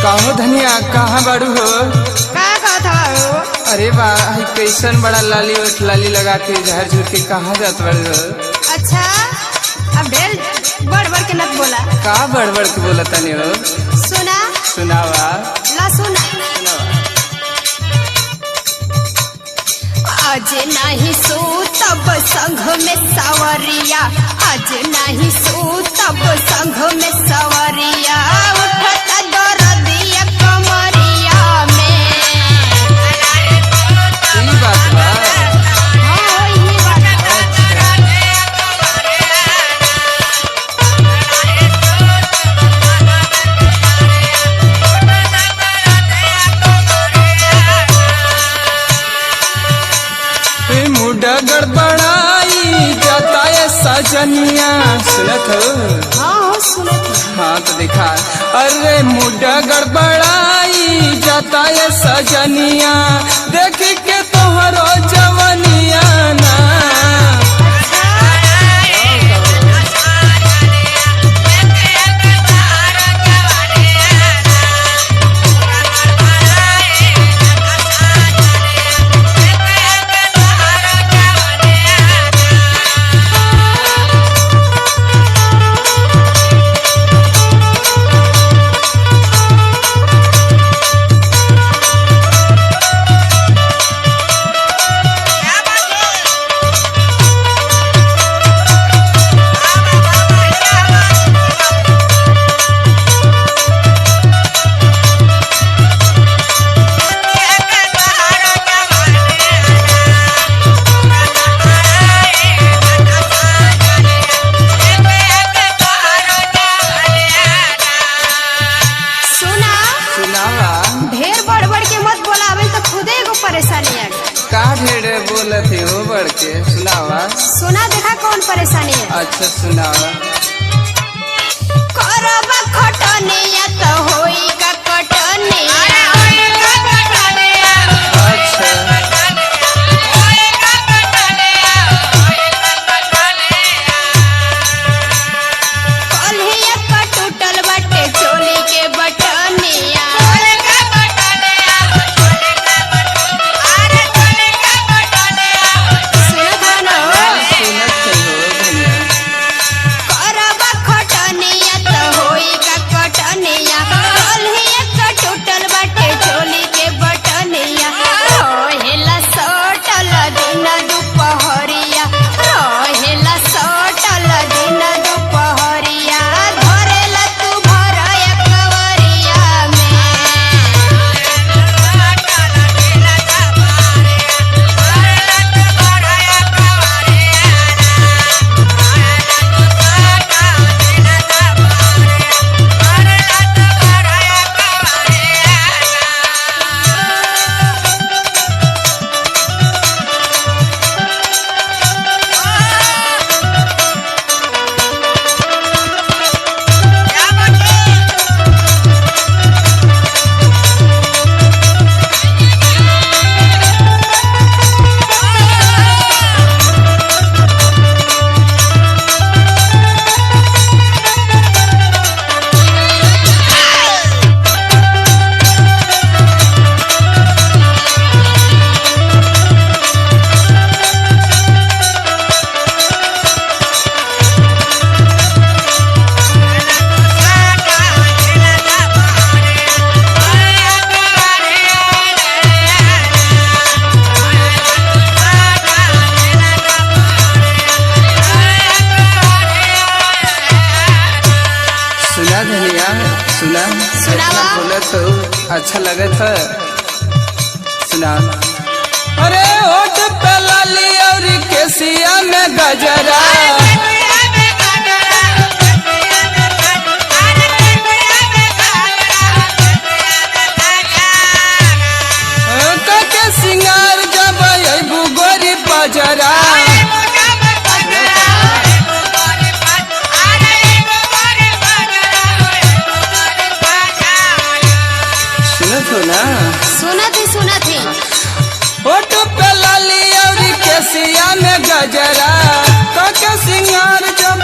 काहो धनिया कहाँ बाड़ू हो? का कहत हो? अरे वाह कैसन बड़ा लाली उठ लाली लगा के झर झुर के कहाँ जात बाड़ू हो? अच्छा अब ढेर बड़ के नत बोला। का बड़ के बोला तनी हो? सुना सुनावा ला सुना। सुनावा। आज नहीं सूतब संघ में सवरिया, आज नहीं सूतब संघ में सवरिया, उठत दरदिया कमरिया में। ई बात बा। हाँ यही बात बा। मुडा गड़बड़ाई जाता है सजनिया। सुनत हो? हाँ सुनत हूँ। हाँ तो देखा। अरे मुडा गड़बड़ाई जाता है सजनिया, देख के तोहरो जवनिया ना। ढेर बड़ के मत बोलावे तो खुदे एगो परेशानी आ गई। का ढेर बोलत हो बढ़ के? सुनावा। सुना देखा कौन परेशानी है। अच्छा सुनावा। करब खटनिया तो होई का कटनिया। अच्छा कल्हिया का टूटल बाटे चोली के बटनिया। सुनत हो ना? सुनत हो धनिया। करब खटनिया तो होई का कटनिया। कल्हिया का टूटल बाटे चोली के बटनिया। रहेला सटल दिन दुपहरिया, रहेला सटल दिन दुपहरिया, धरेला तू भरया कवरिया में। सुना धनिया सुना। सुनावा। बोलत हो अच्छा लगत है। सुना। अरे होठ पे लाली और केसिया में गजरा, के सिंगार जब अबू गोरी बजरा। सुनत हो ना? सुनत ही। होठ पे लाली और केसिया में गजरा, तो के सिंगार जब